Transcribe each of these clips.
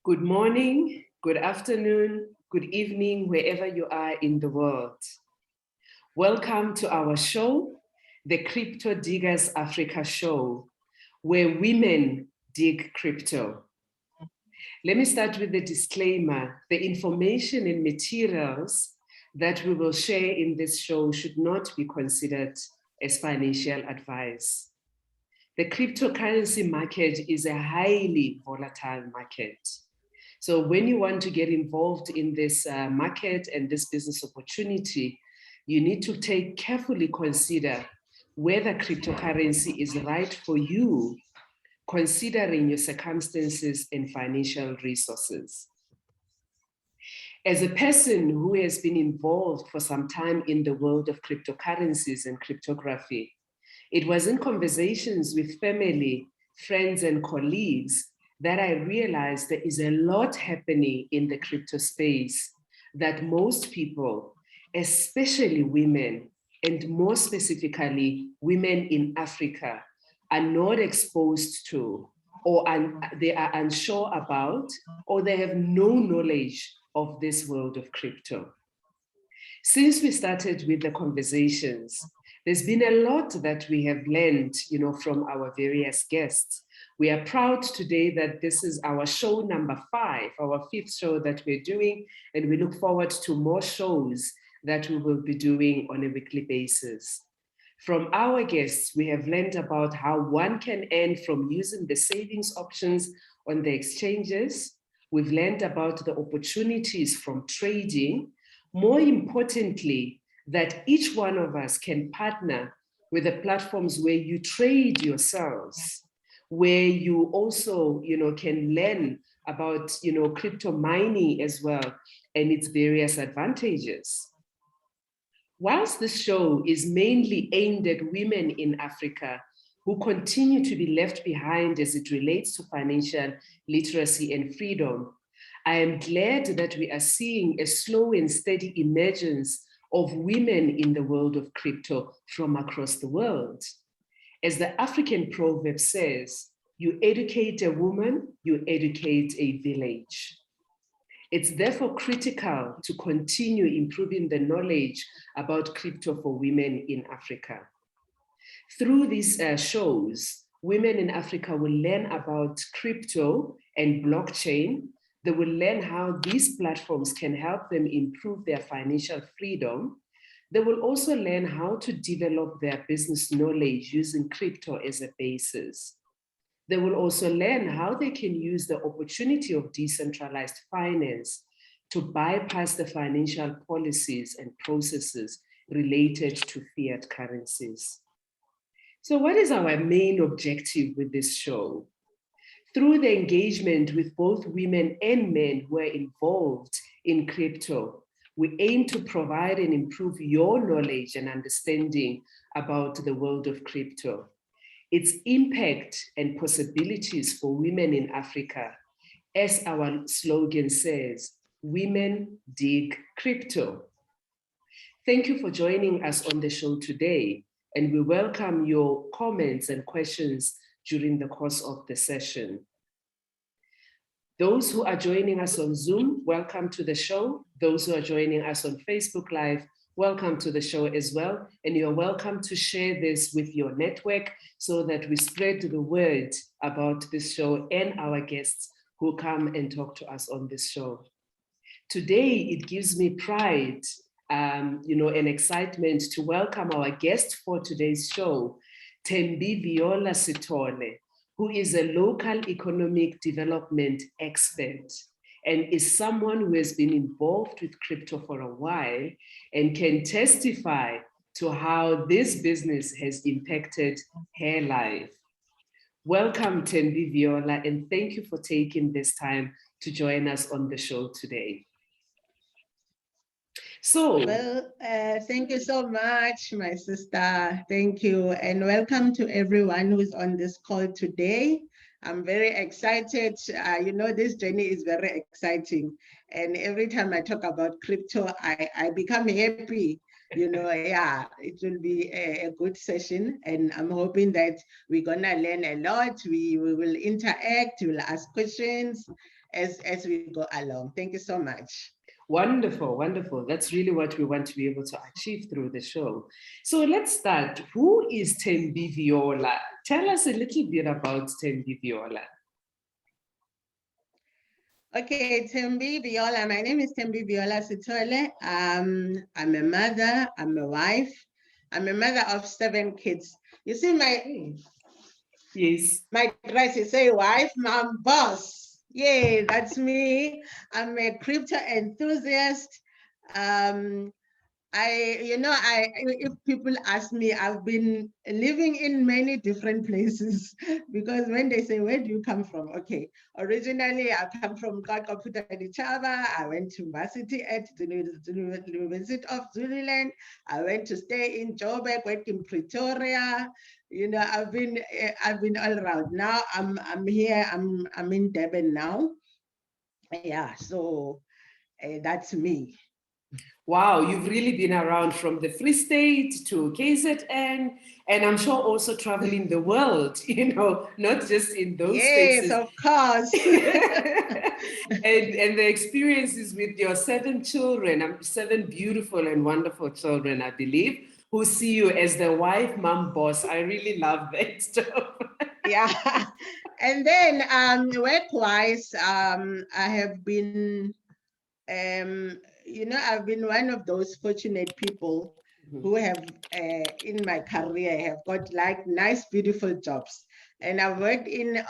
Good morning, good afternoon, good evening, wherever you are in the world. Welcome to our show, the Crypto Diggers Africa Show, where women dig crypto. Let me start with the disclaimer. The information and materials that we will share in this show should not be considered as financial advice. The cryptocurrency market is a highly volatile market. So when you want to get involved in this market and this business opportunity, you need to carefully consider whether cryptocurrency is right for you, considering your circumstances and financial resources. As a person who has been involved for some time in the world of cryptocurrencies and cryptography, it was in conversations with family, friends, and colleagues that I realized there is a lot happening in the crypto space that most people, especially women, and more specifically, women in Africa, are not exposed to, or they are unsure about, or they have no knowledge of this world of crypto. Since we started with the conversations, there's been a lot that we have learned, from our various guests. We are proud today that this is our show number 5, our 5th show that we're doing, and we look forward to more shows that we will be doing on a weekly basis. From our guests, we have learned about how one can earn from using the savings options on the exchanges. We've learned about the opportunities from trading. More importantly, that each one of us can partner with the platforms where you trade yourselves, where you also, can learn about, crypto mining as well and its various advantages. Whilst this show is mainly aimed at women in Africa who continue to be left behind as it relates to financial literacy and freedom, I am glad that we are seeing a slow and steady emergence of women in the world of crypto from across the world. As the African proverb says, you educate a woman, you educate a village. It's therefore critical to continue improving the knowledge about crypto for women in Africa. Through these shows, women in Africa will learn about crypto and blockchain. They will learn how these platforms can help them improve their financial freedom. They will also learn how to develop their business knowledge using crypto as a basis. They will also learn how they can use the opportunity of decentralized finance to bypass the financial policies and processes related to fiat currencies. So what is our main objective with this show? Through the engagement with both women and men who are involved in crypto, we aim to provide and improve your knowledge and understanding about the world of crypto, its impact and possibilities for women in Africa. As our slogan says, women dig crypto. Thank you for joining us on the show today, and we welcome your comments and questions during the course of the session. Those who are joining us on Zoom, welcome to the show. Those who are joining us on Facebook Live, welcome to the show as well. And you're welcome to share this with your network so that we spread the word about this show and our guests who come and talk to us on this show. Today, it gives me pride, and excitement to welcome our guest for today's show, Thembi Viola Sithole, who is a local economic development expert and is someone who has been involved with crypto for a while and can testify to how this business has impacted her life. Welcome, Thembi Viola, and thank you for taking this time to join us on the show today. Well, thank you so much, my sister. Thank you. And welcome to everyone who's on this call today. I'm very excited. This journey is very exciting. And every time I talk about crypto, I become happy. It will be a good session. And I'm hoping that we're going to learn a lot. We will interact, we'll ask questions. as we go along. Thank you so much. Wonderful, wonderful. That's really what we want to be able to achieve through the show. So let's start. Who is Thembi Viola? Tell us a little bit about Thembi Viola. Okay, Thembi Viola. My name is Thembi Viola Sithole. I'm a mother, I'm a wife, I'm a mother of 7 kids. You see Yes. my dress, you say wife, mom, boss. Yay, that's me. I'm a crypto enthusiast. Um, if people ask me, I've been living in many different places because when they say, where do you come from? Okay, originally I come from Chava. I went to Varsity at the University of Zululand. I went to stay in Joburg, went in Pretoria. I've been all around. Now I'm here. I'm in Durban now. Yeah, so that's me. Wow, you've really been around from the Free State to KZN, and I'm sure also traveling the world, not just in those Yes, spaces. of course. and the experiences with your 7 children, 7 beautiful and wonderful children, I believe, who see you as the wife, mom, boss. I really love that stuff. Yeah. And then work-wise, I have been I've been one of those fortunate people who have, in my career, have got like nice, beautiful jobs. And I've worked in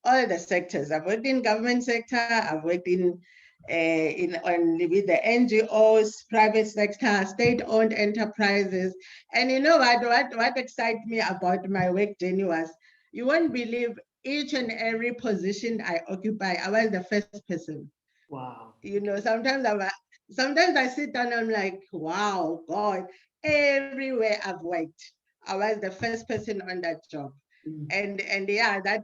all the sectors. I've worked in government sector. I've worked with the NGOs, private sector, state-owned enterprises. And you know what excites me about my work journey was, you won't believe each and every position I occupy, I was the first person. Wow. Sometimes I sit down and I'm like, wow, God, everywhere I've worked, I was the first person on that job. And yeah, that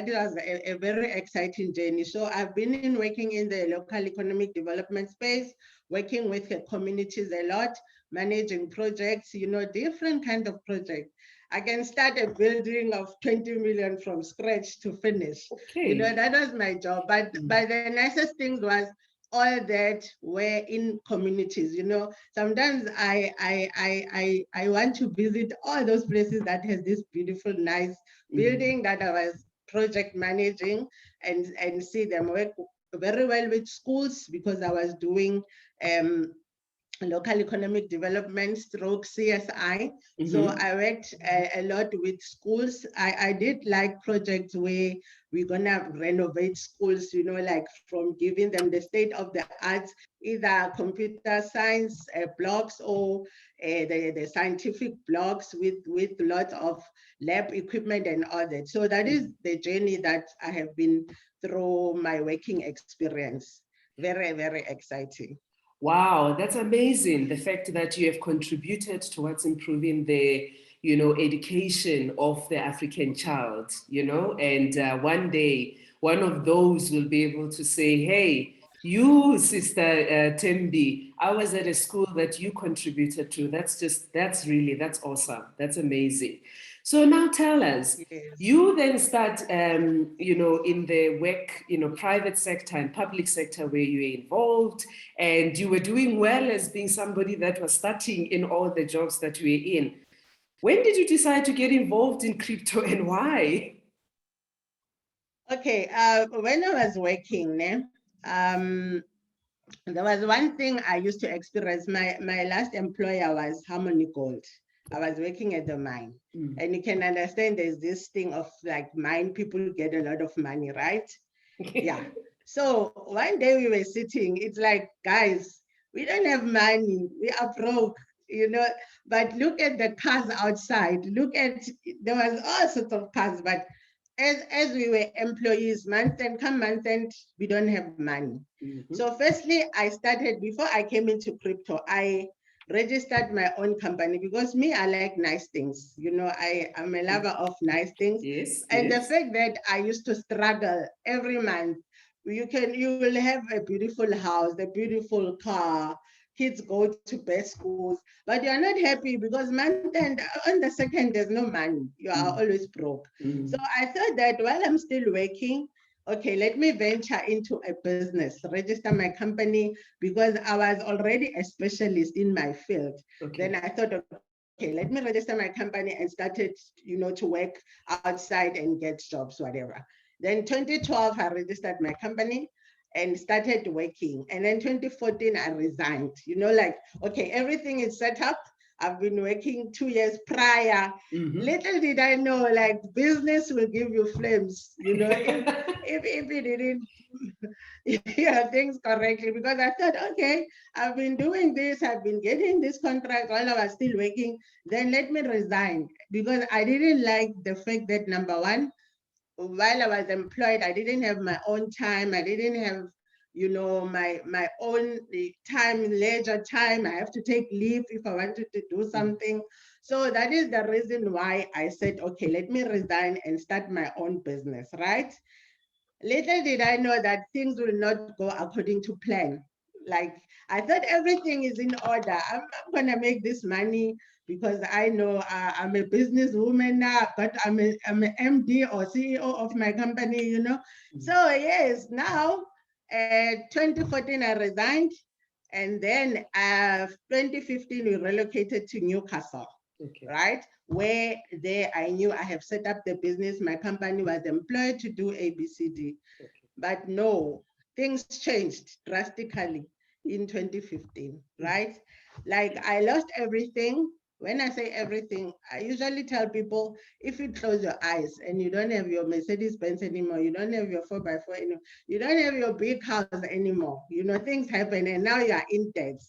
was a very exciting journey. So I've been working in the local economic development space, working with the communities a lot, managing projects, different kind of projects. I can start a building of 20 million from scratch to finish. Okay. That was my job. But the nicest thing was all that were in communities. Sometimes I want to visit all those places that has this beautiful, nice building that I was project managing, and see them work very well with schools, because I was doing local economic development stroke CSI. So I worked a lot with schools. I did like projects where we're gonna renovate schools, like from giving them the state of the arts, either computer science blocks or the scientific blocks with lots of lab equipment and all that. So that is the journey that I have been through my working experience. Very, very exciting. Wow, that's amazing. The fact that you have contributed towards improving the, education of the African child, and one day one of those will be able to say, hey, you, Sister Thembi, I was at a school that you contributed to. That's awesome. That's amazing. So now tell us, Yes. you then start, in the work, private sector and public sector where you were involved, and you were doing well as being somebody that was starting in all the jobs that you were in. When did you decide to get involved in crypto and why? Okay, when I was working, there was one thing I used to experience. My last employer was Harmony Gold. I was working at the mine. And you can understand there's this thing of like mine, people get a lot of money, right? Yeah. So one day we were sitting, it's like, guys, we don't have money, we are broke, but look at the cars outside. There was all sorts of cars, but as we were employees, month end, we don't have money. So firstly, before I came into crypto, I registered my own company, because me, I like nice things. I am a lover of nice things. Yes. And the fact that I used to struggle every month, you will have a beautiful house, a beautiful car, kids go to best schools, but you're not happy because month end, on the second, there's no money. You are always broke. So I thought that while I'm still working, okay, let me venture into a business, register my company, because I was already a specialist in my field. Okay. Then I thought, okay, let me register my company and started, to work outside and get jobs, whatever. Then 2012, I registered my company and started working. And then 2014, I resigned. Like, okay, everything is set up. I've been working 2 years prior. Little did I know, like, business will give you flames, if you didn't things correctly. Because I thought, okay, I've been doing this, I've been getting this contract while I was still working, then let me resign. Because I didn't like the fact that, number one, while I was employed, I didn't have my own time. I didn't have, my own time, leisure time. I have to take leave if I wanted to do something. So that is the reason why I said, okay, let me resign and start my own business, right? Little did I know that things will not go according to plan. Like, I thought everything is in order. I'm gonna make this money because I know I'm a businesswoman now, but I'm an MD or CEO of my company. So yes, now 2014 I resigned, and then 2015 we relocated to Newcastle. Okay. Right? Where there I knew I have set up the business, my company was employed to do ABCD. Okay. But no, things changed drastically in 2015, right? Like, I lost everything. When I say everything, I usually tell people, if you close your eyes and you don't have your Mercedes Benz anymore, you don't have your 4x4 anymore, you don't have your big house anymore, things happen and now you are in debt.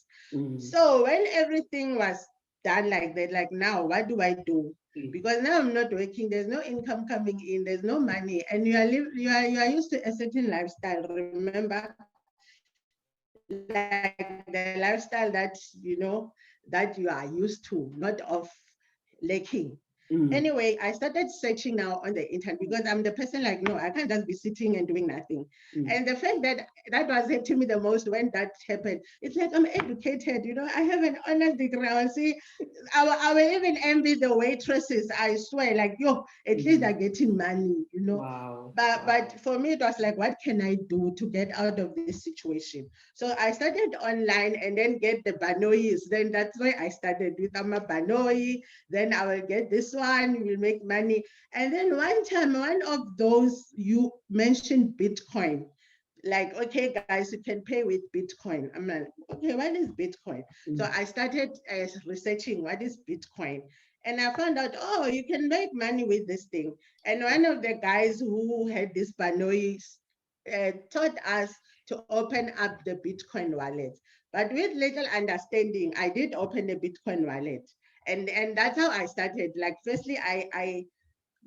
So when everything was done like that, like, now, what do I do? Because now I'm not working, there's no income coming in, there's no money, and you are used to a certain lifestyle, remember? Like the lifestyle that you are used to, not of lacking. Anyway, I started searching now on the internet because I'm the person like, no, I can't just be sitting and doing nothing. And the fact that was hitting me the most when that happened, it's like, I'm educated, I have an honors degree. I will see, I will even envy the waitresses, I swear, like, yo, at least they're getting money. Wow. But for me, it was like, what can I do to get out of this situation? So I started online and then get the Banois. Then that's why I started with Ama Banoi. Then I will get this one, we'll make money. And then one time, one of those, you mentioned Bitcoin. Like, okay, guys, you can pay with Bitcoin. I'm like, okay, what is Bitcoin? So I started researching what is Bitcoin. And I found out, oh, you can make money with this thing. And one of the guys who had this Banois taught us to open up the Bitcoin wallet. But with little understanding, I did open a Bitcoin wallet. And that's how I started. Like, firstly, I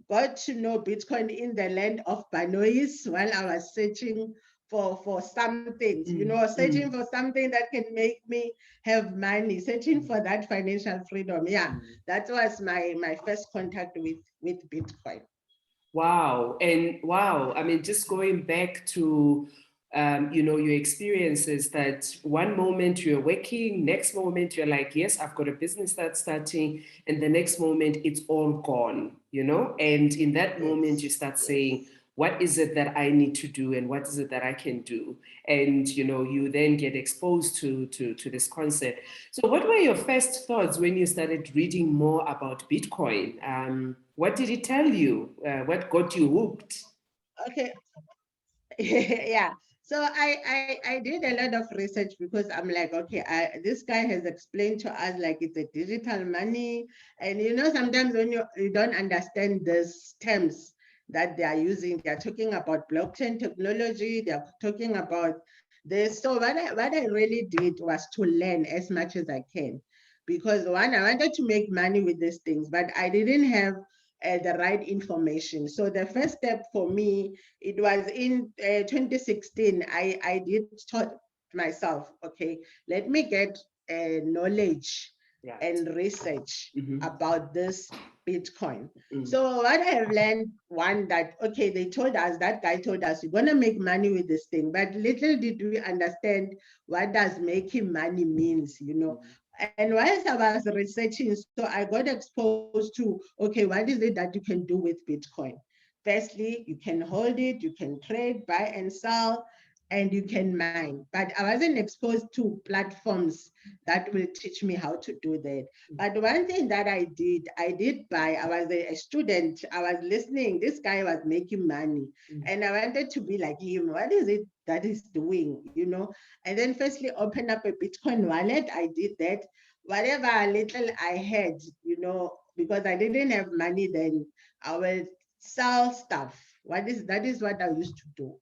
got to know Bitcoin in the land of Banois while I was searching for some things, searching for something that can make me have money, searching for that financial freedom. Yeah, that was my first contact with Bitcoin. Wow. And wow, I mean, just going back to, your experiences, that one moment you're working, next moment you're like, yes, I've got a business that's starting, and the next moment it's all gone, and in that moment you start saying, what is it that I need to do and what is it that I can do? And, you then get exposed to this concept. So what were your first thoughts when you started reading more about Bitcoin? What did it tell you? What got you hooked? Okay. Yeah. So I did a lot of research because I'm like, okay, this guy has explained to us like it's a digital money. And sometimes when you don't understand these terms that they are using, they are talking about blockchain technology, they are talking about this. So what I really did was to learn as much as I can. Because one, I wanted to make money with these things, but I didn't have the right information. So the first step for me, it was in 2016, I did taught myself, okay, let me get knowledge and research about this Bitcoin. So what I have learned, one, that, okay, that guy told us, you're going to make money with this thing, but little did we understand what does making money means, And whilst I was researching, so I got exposed to, okay, what is it that you can do with Bitcoin? Firstly, you can hold it, you can trade, buy and sell, and you can mine. But I wasn't exposed to platforms that will teach me how to do that. But one thing that I did buy, I was a student, I was listening, this guy was making money, and I wanted to be like him. What is it that he's doing, you know? And then firstly, open up a Bitcoin wallet. I did that. Whatever little I had, you know, because I didn't have money then, I will sell stuff. That is what I used to do.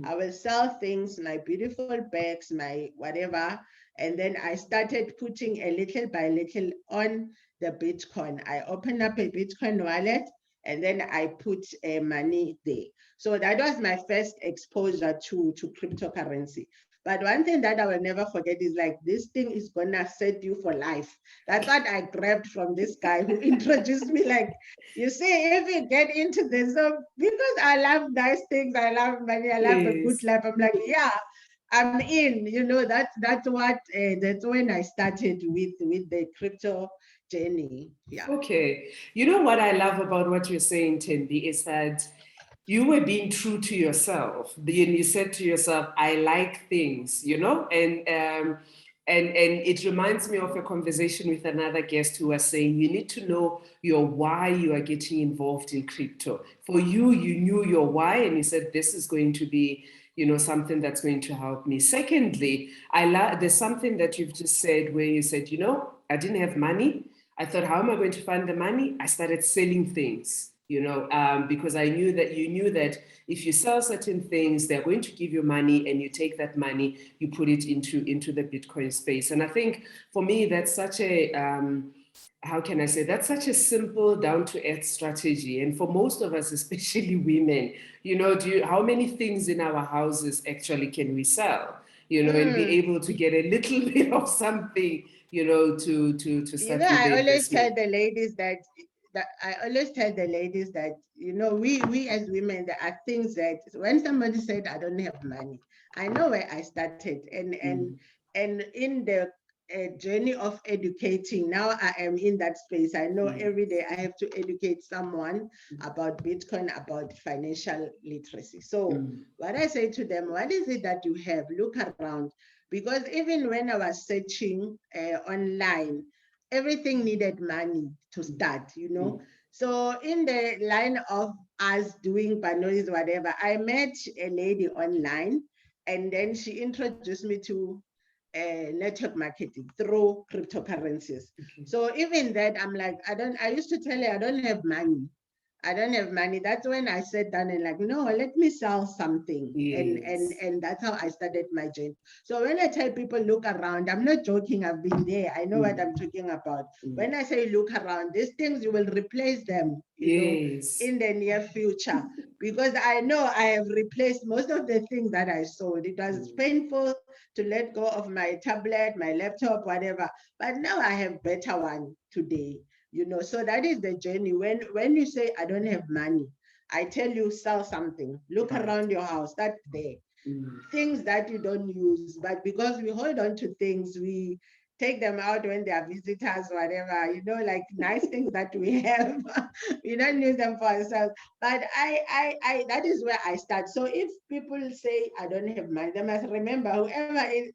I will sell things, my beautiful bags, my whatever, and then I started putting a little by little on the Bitcoin. I opened up a Bitcoin wallet and then I put money there. So that was my first exposure to cryptocurrency. But one thing that I will never forget is like, this thing is gonna set you for life. That's what I grabbed from this guy who introduced me. Like, you see, if you get into this, so because I love nice things, I love money, I love a good life, I'm like, yeah, I'm in. You know, that's when I started with the crypto journey. Yeah. Okay. You know what I love about what you're saying, Thembi, is that you were being true to yourself. Then you said to yourself, I like things, you know? And it reminds me of a conversation with another guest who was saying you need to know your why you are getting involved in crypto. For you, you knew your why and you said this is going to be, you know, something that's going to help me. Secondly, there's something that you've just said where you said, you know, I didn't have money. I thought, how am I going to find the money? I started selling things, you know, because I knew that you knew that if you sell certain things, they're going to give you money, and you take that money, you put it into the Bitcoin space. And I think for me, that's such a how can I say, that's such a simple, down to earth strategy. And for most of us, especially women, you know, how many things in our houses actually can we sell, you know, and be able to get a little bit of something, you know, to start with I the always tell investment. the ladies that you know, we as women, there are things that when somebody said I don't have money, I know where I started, and in the journey of educating, now I am in that space. I know every day I have to educate someone about Bitcoin, about financial literacy. So what I say to them, what is it that you have? Look around. Because even when I was searching online, everything needed money to start, you know. So in the line of us doing panolis, whatever, I met a lady online, and then she introduced me to network marketing through cryptocurrencies. So even that, I'm like, I used to tell her I don't have money. I don't have money. That's when I sat down and like, no, let me sell something. Yes. And that's how I started my journey. So when I tell people look around, I'm not joking, I've been there. I know what I'm talking about. When I say look around, these things you will replace them, you know, Yes. in the near future. Because I know I have replaced most of the things that I sold. It was painful to let go of my tablet, my laptop, whatever. But now I have better one today. You know, so that is the journey. When you say I don't have money, I tell you sell something. Look around your house. That's there. Things that you don't use, but because we hold on to things, we take them out when they are visitors, whatever, you know, like nice things that we have. We don't use them for ourselves. But that is where I start. So if people say I don't have money, they must remember,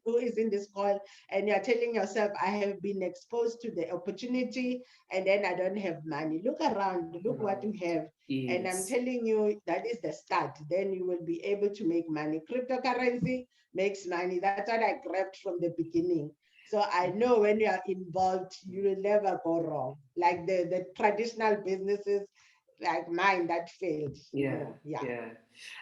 who is in this call, and you're telling yourself, I have been exposed to the opportunity and then I don't have money. Look around, look what you have. And I'm Yes. telling you, that is the start. Then you will be able to make money. Cryptocurrency makes money. That's what I grabbed from the beginning. So I know when you are involved, you will never go wrong. Like the traditional businesses like mine that failed, you Yeah, know. Yeah.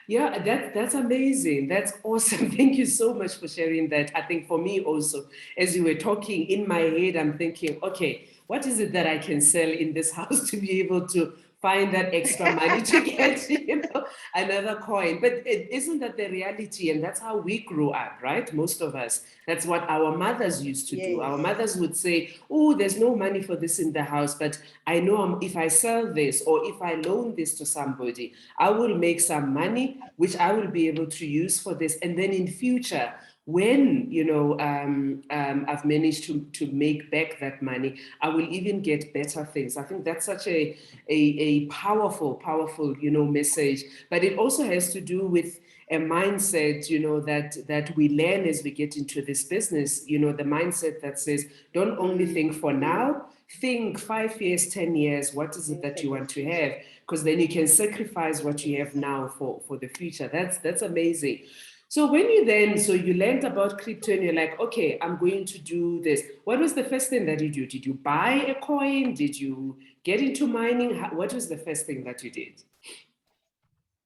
yeah, yeah. That's amazing. That's awesome. Thank you so much for sharing that. I think for me also, as you were talking in my head, I'm thinking, okay, what is it that I can sell in this house to be able to find that extra money to get, you know, another coin? But isn't that the reality? And that's how we grew up, right? Most of us. That's what our mothers used to do. Our Yes. mothers would say, oh, there's no money for this in the house, but I know if I sell this or if I loan this to somebody, I will make some money, which I will be able to use for this. And then in future, when, I've managed to make back that money, I will even get better things. I think that's such a powerful, message. But it also has to do with a mindset, that we learn as we get into this business, the mindset that says, don't only think for now, think 5 years, 10 years, what is it that you want to have? Because then you can sacrifice what you have now for the future. That's amazing. So so you learned about crypto and you're like, okay, I'm going to do this. What was the first thing that you do? Did you buy a coin? Did you get into mining? What was the first thing that you did?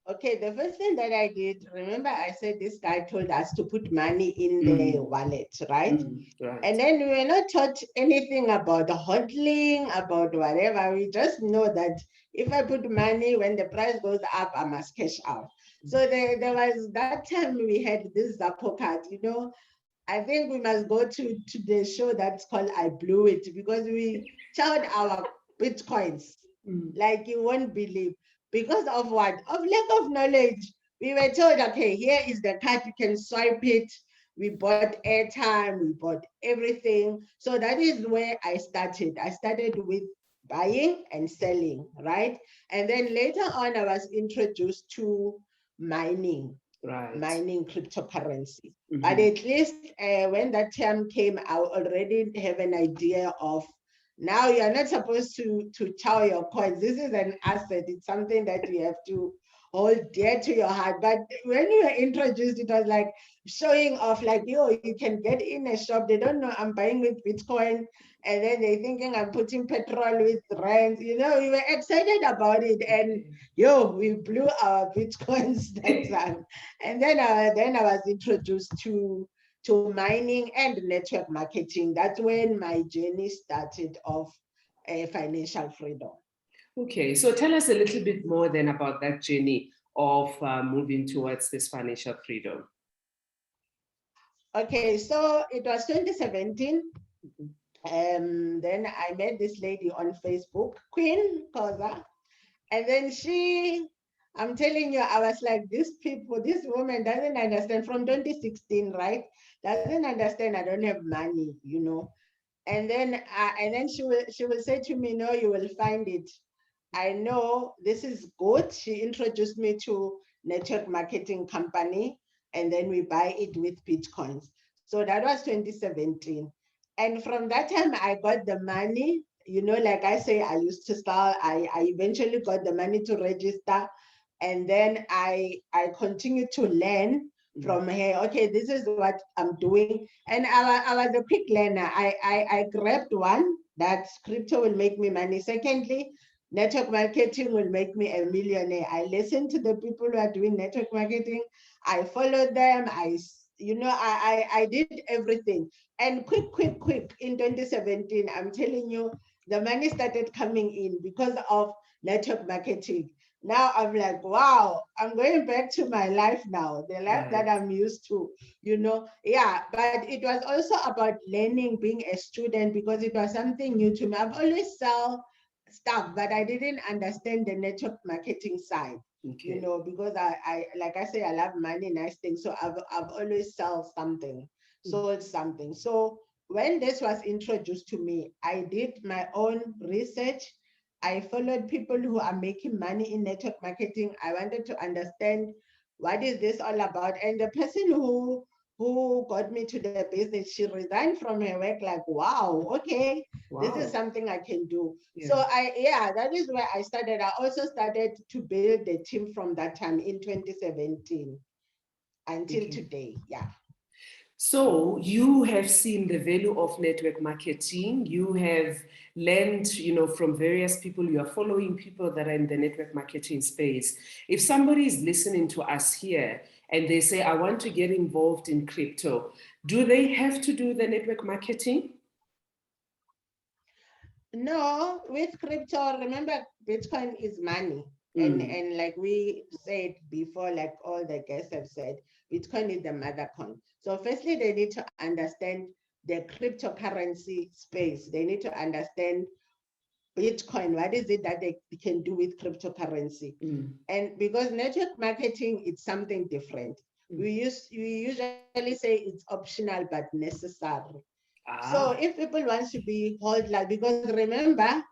Okay, the first thing that I did, remember I said this guy told us to put money in the wallet, right? Right. And then we were not taught anything about hodling, about whatever. We just know that if I put money, when the price goes up, I must cash out. So there was that time we had this Zappo card, I think we must go to the show that's called I Blew It, because we charged our Bitcoins like you won't believe. Because of what? Of lack of knowledge. We were told, okay, here is the card, you can swipe it. We bought airtime, we bought everything. So that is where I started. I started with buying and selling, right? And then later on, I was introduced to mining. Right. Mining cryptocurrency. But at least when that term came, I already have an idea of, now you're not supposed to chow your coins. This is an asset. It's something that you have to hold dear to your heart. But when you were introduced, it was like showing off, like, yo, you can get in a shop. They don't know I'm buying with Bitcoin. And then they're thinking I'm putting petrol with rent. We were excited about it. And we blew our Bitcoins that time. And then I was introduced to mining and network marketing. That's when my journey started of financial freedom. Okay, so tell us a little bit more then about that journey of moving towards this financial freedom. Okay, so it was 2017. Then I met this lady on Facebook, Queen Koza. And then I'm telling you, I was like, this woman doesn't understand, from 2016, right? Doesn't understand I don't have money, And then she will say to me, no, you will find it. I know this is good. She introduced me to network marketing company, and then we buy it with Bitcoins. So that was 2017. And from that time, I got the money. Like I say, I used to start, I eventually got the money to register. And then I continued to learn from her. Okay, this is what I'm doing. And I was a quick learner. I grabbed one, that crypto will make me money. Secondly, network marketing will make me a millionaire. I listened to the people who are doing network marketing. I followed them. I did everything. And quick, in 2017, I'm telling you, the money started coming in because of network marketing. Now I'm like, wow, I'm going back to my life now, the life that I'm used to, Yeah, but it was also about learning, being a student, because it was something new to me. I've always sell stuff, but I didn't understand the network marketing side. Okay. Because I like I say, I love money, nice things. So I've always sold something. So when this was introduced to me, I did my own research. I followed people who are making money in network marketing. I wanted to understand, what is this all about? And the person who got me to the business, she resigned from her work, like, wow, okay, this is something I can do. Yeah. So that is where I started. I also started to build the team from that time in 2017 until today. Yeah. So you have seen the value of network marketing. You have learned, from various people. You are following people that are in the network marketing space. If somebody is listening to us here and they say, I want to get involved in crypto, do they have to do the network marketing? No, with crypto, remember, Bitcoin is money. And like we said before, like all the guests have said, Bitcoin is the mother coin. So firstly, they need to understand the cryptocurrency space. They need to understand Bitcoin. What is it that they can do with cryptocurrency? And because network marketing is something different. we usually say it's optional but necessary. So Ah. if people want to be hold like, because remember,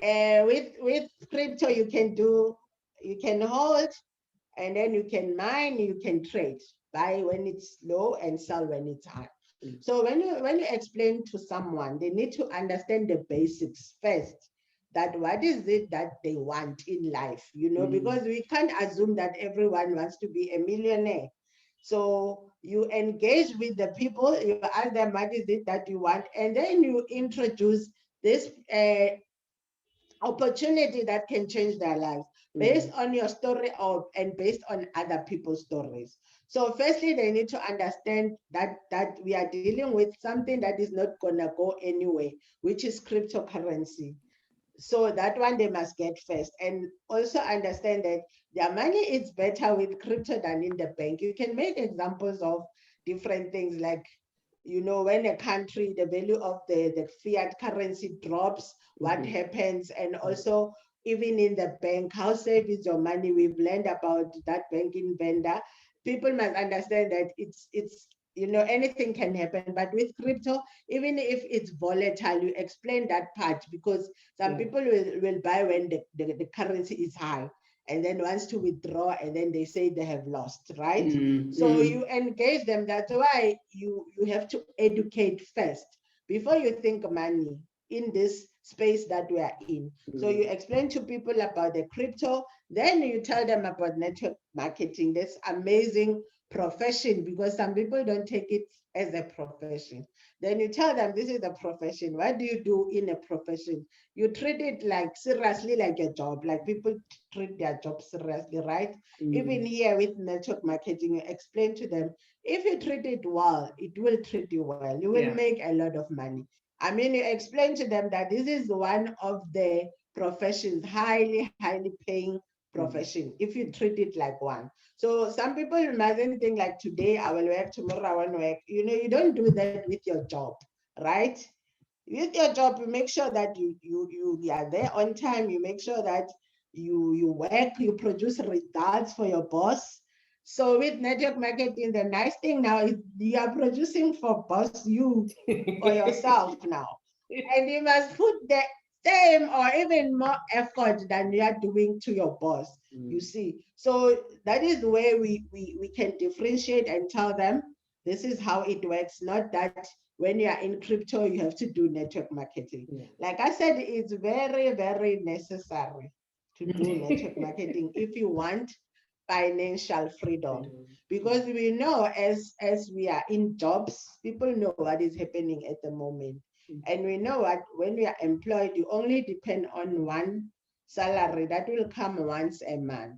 with crypto you can hold, and then you can mine, you can trade, buy when it's low and sell when it's high. Mm. So when you explain to someone, they need to understand the basics first. That what is it that they want in life, because we can't assume that everyone wants to be a millionaire. So you engage with the people, you ask them what is it that you want, and then you introduce this opportunity that can change their lives based on your story and based on other people's stories. So firstly, they need to understand that we are dealing with something that is not gonna go anywhere, which is cryptocurrency. So that one they must get first, and also understand that their money is better with crypto than in the bank. You can make examples of different things, like when a country, the value of the fiat currency drops, what happens, and also even in the bank, how safe is your money? We've learned about that banking vendor. People must understand that it's anything can happen, but with crypto, even if it's volatile, you explain that part, because some people will buy when the currency is high, and then wants to withdraw, and then they say they have lost, right? So you engage them. That's why you have to educate first before you think money in this space that we are in. So you explain to people about the crypto, then you tell them about network marketing. This amazing profession, because some people don't take it as a profession. Then you tell them this is a profession. What do you do in a profession? You treat it like seriously like a job, like people treat their job seriously, right? Even here with network marketing, you explain to them, if you treat it well, it will treat you well. You will make a lot of money. I mean, you explain to them that this is one of the professions, highly paying profession, if you treat it like one. So some people mustn't think like, today I will work, tomorrow I won't work. You don't do that with your job, right? With your job, you make sure that you are there on time. You make sure that you work, you produce results for your boss. So with network marketing, the nice thing now is you are producing for boss, you for yourself now, and you must put the same or even more effort than you are doing to your boss. You see, so that is where we can differentiate and tell them this is how it works. Not that when you are in crypto you have to do network marketing. Like I said, it's very necessary to do network marketing if you want financial freedom, because we know as we are in jobs, people know what is happening at the moment. And we know what, when we are employed, you only depend on one salary that will come once a month,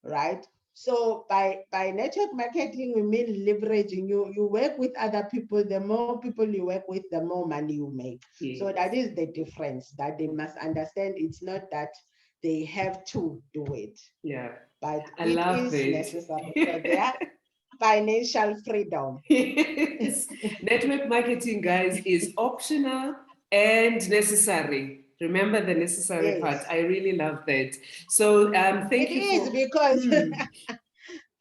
right? So by network marketing, we mean leveraging. You work with other people. The more people you work with, the more money you make. So that is the difference that they must understand. It's not that they have to do it, but I it love is it. necessary for their financial freedom. Yes. Network marketing, guys, is optional and necessary. Remember the necessary part. Yes, I really love that. So it thank you is, for. because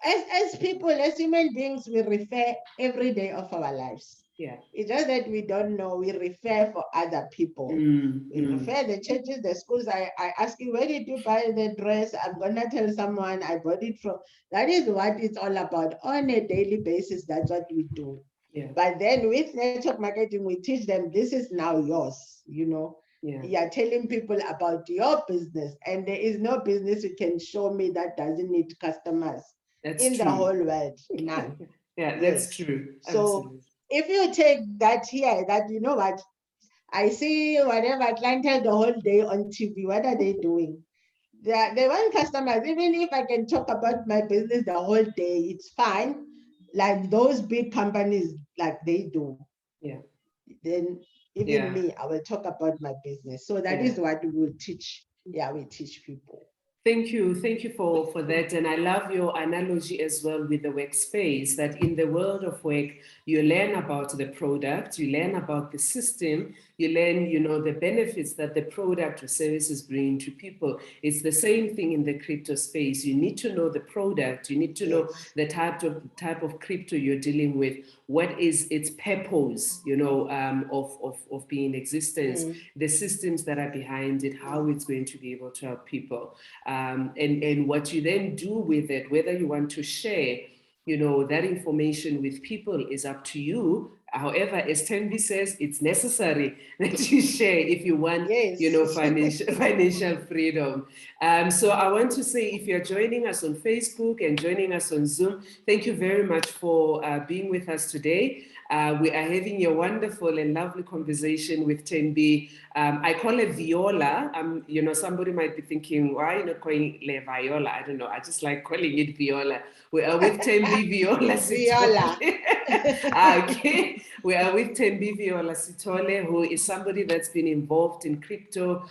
as people, as human beings, we refer every day of our lives. Yeah. It's just that we don't know. We refer for other people. We refer the churches, the schools. I ask you, where did you buy the dress? I'm gonna tell someone I bought it from. That is what it's all about on a daily basis. That's what we do. Yeah. But then with network marketing, we teach them this is now yours. Yeah. You are telling people about your business, and there is no business you can show me that doesn't need customers That's in the true. whole world. None. Yeah, that's Yes. true. So Absolutely. if you take that here, that what, I see whatever Atlanta the whole day on TV, what are they doing? They want customers. Even if I can talk about my business the whole day, it's fine. Like those big companies, like they do. Yeah. Then even Yeah. me, I will talk about my business. So that Yeah. is what we will teach. Yeah, we teach people. Thank you. Thank you for that. And I love your analogy as well with the workspace, that in the world of work, you learn about the product, you learn about the system, you learn, you know, the benefits that the product or services bring to people. It's the same thing in the crypto space. You need to know the product, you need to know the type of crypto you're dealing with, what is its purpose, you know, of being in existence, the systems that are behind it, how it's going to be able to help people, and what you then do with it, whether you want to share, you know, that information with people is up to you. However, as Thembi says, it's necessary that you share if you want, you know, financial freedom. So I want to say, if you're joining us on Facebook and joining us on Zoom, thank you very much for being with us today. We are having a wonderful and lovely conversation with Thembi. I call her Viola. You know, somebody might be thinking, why are you not calling her Viola? I don't know. I just like calling it Viola. We are with Thembi Viola Sithole. Okay. We are with Thembi Viola Sithole, who is somebody that's been involved in crypto,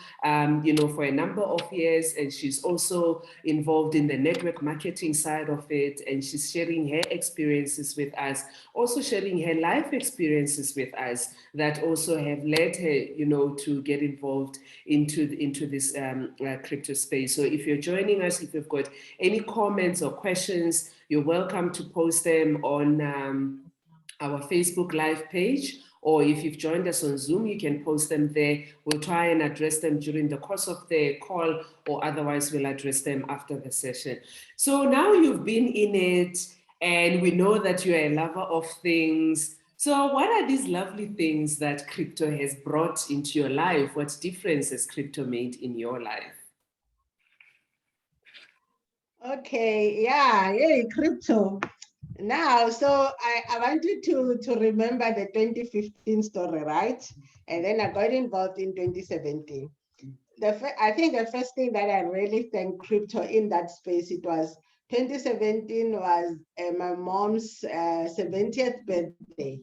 you know, for a number of years. And she's also involved in the network marketing side of it. And she's sharing her experiences with us, also sharing her life experiences with us that also have led her, you know, to get involved into this crypto space. So if you're joining us, if you've got any comments or questions, you're welcome to post them on our Facebook Live page, or if you've joined us on Zoom, you can post them there. We'll try and address them during the course of the call, or otherwise we'll address them after the session. So now you've been in it, and we know that you're a lover of things. So what are these lovely things that crypto has brought into your life? What difference has crypto made in your life? Okay, yeah, crypto. Now, so I wanted to remember the 2015 story, right? And then I got involved in 2017. I think the first thing that I really thank crypto in that space, it was 2017 was my mom's 70th birthday.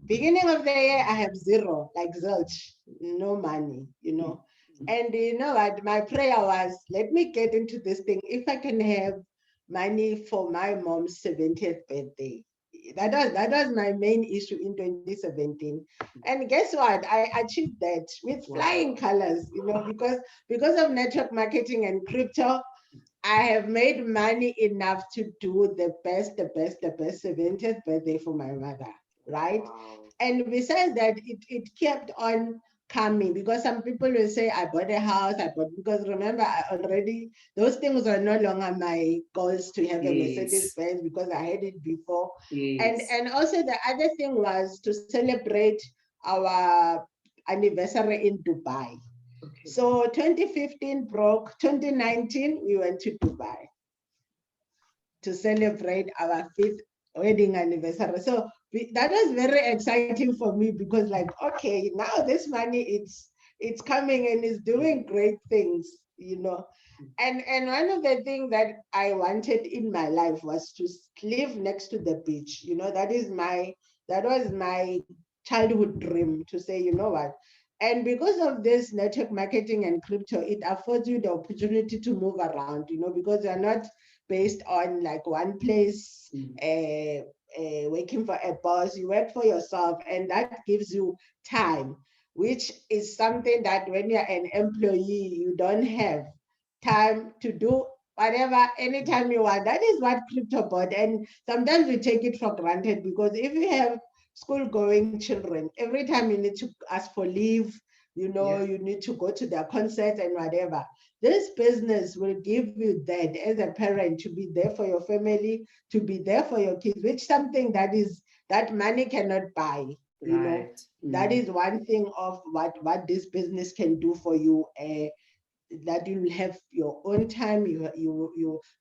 Beginning of the year, I have zero, like zilch, no money, you know. And you know what? My prayer was, let me get into this thing. If I can have money for my mom's 70th birthday. That was my main issue in 2017. And guess what? I achieved that with flying colors, you know, because of network marketing and crypto, I have made money enough to do the best 70th birthday for my mother, right? Wow. And besides that, it kept on coming, because some people will say, I bought a house, because remember, I already, those things are no longer my goals to have a Mercedes Benz, because I had it before. And also the other thing was to celebrate our anniversary in Dubai. Okay. So 2015 broke, 2019, we went to Dubai to celebrate our 5th wedding anniversary. So that was very exciting for me, because like, okay, now this money, it's coming and it's doing great things, you know. And one of the things that I wanted in my life was to live next to the beach. You know, that was my childhood dream, to say, you know what, and because of this network marketing and crypto, it affords you the opportunity to move around, you know, because you're not based on like one place, working for a boss. You work for yourself, and that gives you time, which is something that when you're an employee, you don't have time to do whatever anytime you want. That is what crypto bought. And sometimes we take it for granted, because if you have school going children, every time you need to ask for leave, you know, you need to go to their concerts and whatever. This business will give you that as a parent, to be there for your family, to be there for your kids, which something that money cannot buy. You know, that is one thing of what this business can do for you. That you will have your own time. You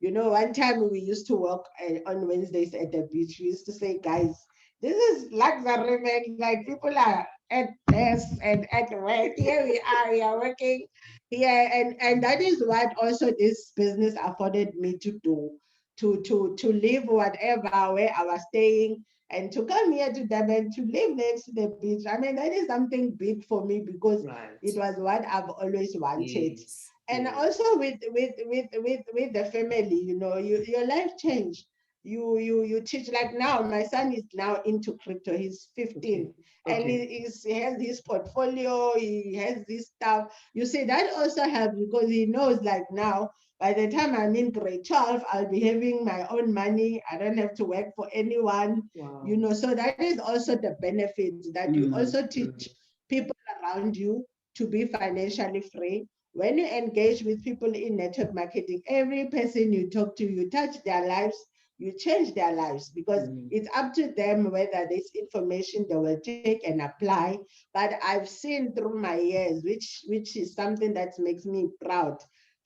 know, one time we used to work on Wednesdays at the beach. We used to say, guys, this is luxury, man. Like, people are at desk and at work. Here we are working here, and that is what also this business afforded me to do, to live whatever where I was staying, and to come here to Durban, to live next to the beach. I mean, that is something big for me, because it was what I've always wanted. And also with the family, you know, your life changed. you teach. Like now, my son is now into crypto. He's 15, and he has his portfolio. He has this stuff. You see, that also helps because he knows, like now, by the time I'm in grade 12, I'll be having my own money. I don't have to work for anyone. Wow. You know, so that is also the benefit, that you also teach people around you to be financially free. When you engage with people in network marketing, every person you talk to, you touch their lives, you change their lives, because it's up to them whether this information they will take and apply. But I've seen through my years, which is something that makes me proud,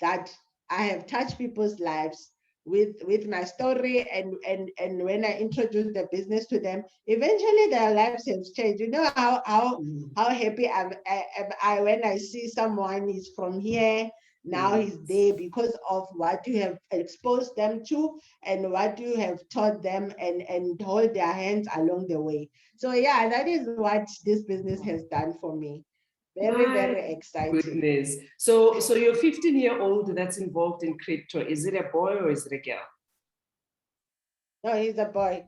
that I have touched people's lives with my story, and when I introduce the business to them, eventually their lives have changed. You know how happy am I when I see someone is from here, now he's there because of what you have exposed them to and what you have taught them, and hold their hands along the way. So yeah, that is what this business has done for me. Very exciting. Goodness. So your 15-year-old that's involved in crypto, is it a boy or is it a girl? No, he's a boy.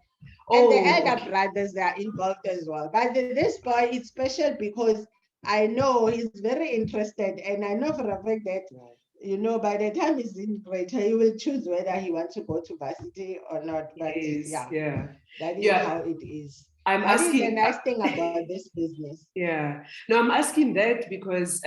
And the elder brothers are involved as well. But this boy is special because I know he's very interested, and I know for a fact that, you know, by the time he's in grade, he will choose whether he wants to go to varsity or not. But that is how it is. That is the nice thing about this business. Yeah. No, I'm asking that because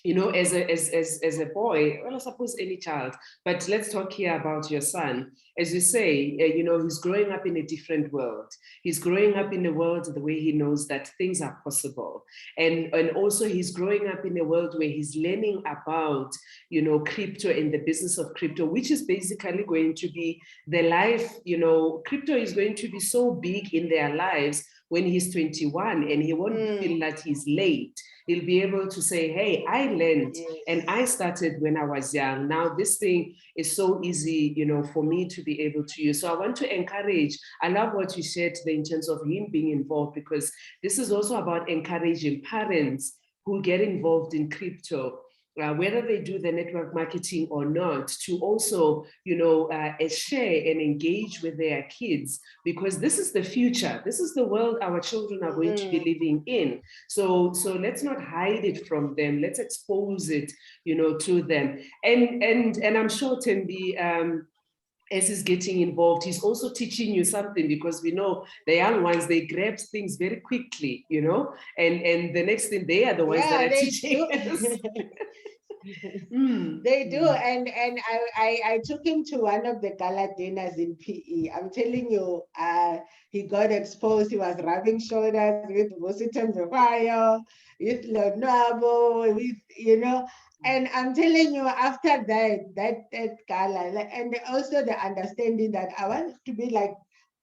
you know, as a boy, well, I suppose any child, but let's talk here about your son. As you say, you know, he's growing up in a different world. He's growing up in a world the way he knows that things are possible. And also he's growing up in a world where he's learning about, you know, crypto and the business of crypto, which is basically going to be the life, you know, crypto is going to be so big in their lives when he's 21, and he won't feel that he's late. He'll be able to say, hey, I learned and I started when I was young. Now this thing is so easy, you know, for me to be able to use. So I want to encourage, I love what you shared today in terms of him being involved, because this is also about encouraging parents who get involved in crypto, whether they do the network marketing or not, to also, you know, share and engage with their kids, because this is the future. This is the world our children are going to be living in. So let's not hide it from them. Let's expose it, you know, to them. And I'm sure Thembi, as he's getting involved, he's also teaching you something, because we know the young ones, they grab things very quickly, you know, and the next thing, they are the ones that are teaching us. They do, and I took him to one of the gala dinners in PE. I'm telling you, he got exposed. He was rubbing shoulders with Thembi, with Lonwabo, with, you know. And I'm telling you, after that gala, like, and also the understanding that I want to be like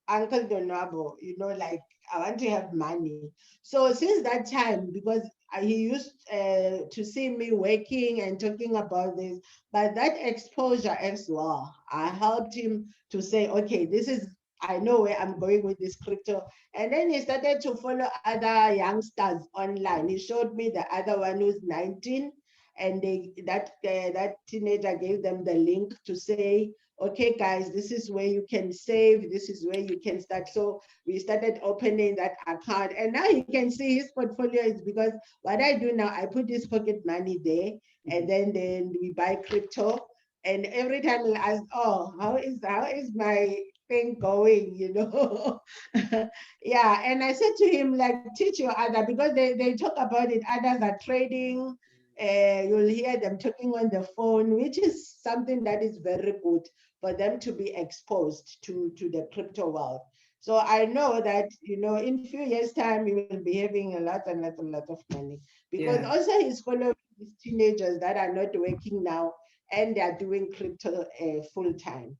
Uncle Donabo, you know, like I want to have money. So since that time, because he used to see me working and talking about this, but that exposure as well, I helped him to say, okay, this is, I know where I'm going with this crypto. And then he started to follow other youngsters online. He showed me the other one who's 19, and that teenager gave them the link to say, okay, guys, this is where you can save, this is where you can start. So we started opening that account, and now you can see his portfolio is, because what I do now, I put this pocket money there, and then we buy crypto, and every time he'll ask, oh, how is my thing going, you know? Yeah, and I said to him, like, teach your other, because they talk about it, others are trading, you'll hear them talking on the phone, which is something that is very good for them to be exposed to the crypto world. So I know that, you know, in few years' time, we will be having a lot and lot of money, because also he's following these teenagers that are not working now, and they are doing crypto full time.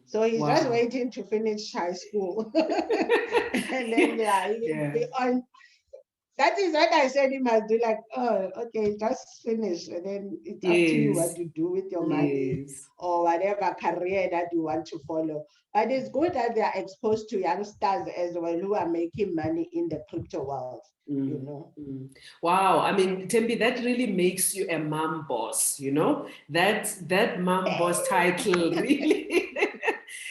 So he's just waiting to finish high school. And then he'll be on. That is what I said he must do, like, oh, okay, just finish. And then it's up to you what you do with your money, or whatever career that you want to follow. But it's good that they are exposed to youngsters as well who are making money in the crypto world. You know. Wow, I mean, Thembi, that really makes you a mom boss, you know, that mom boss title really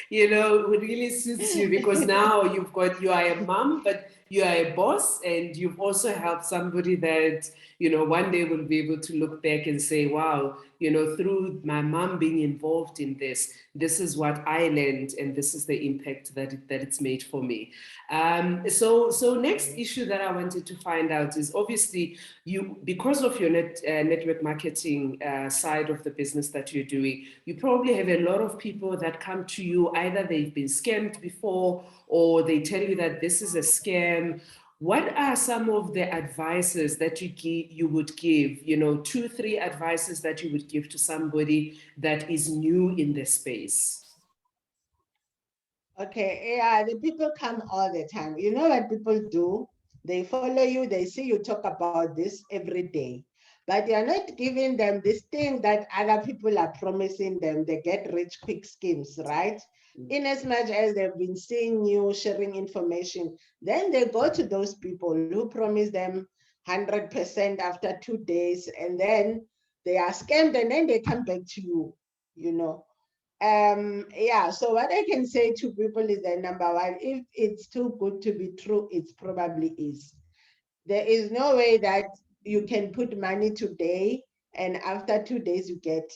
you know, it really suits you because now you are a mom, but you are a boss, and you've also helped somebody that, you know, one day will be able to look back and say, wow, you know, through my mom being involved in this, this is what I learned, and this is the impact that it's made for me. So next issue that I wanted to find out is obviously you, because of your network marketing side of the business that you're doing, you probably have a lot of people that come to you, either they've been scammed before or they tell you that this is a scam. What are some of the advices that you would give, you know, 2, 3 advices that you would give to somebody that is new in the space? Okay, yeah, the people come all the time. You know what people do? They follow you, they see you talk about this every day, but you're not giving them this thing that other people are promising them, the get rich quick schemes, right? In as much as they've been seeing you sharing information, then they go to those people who promise them 100% after 2 days, and then they are scammed, and then they come back to you, you know. Yeah, so what I can say to people is that number one, if it's too good to be true, it probably is. There is no way that you can put money today and after 2 days you get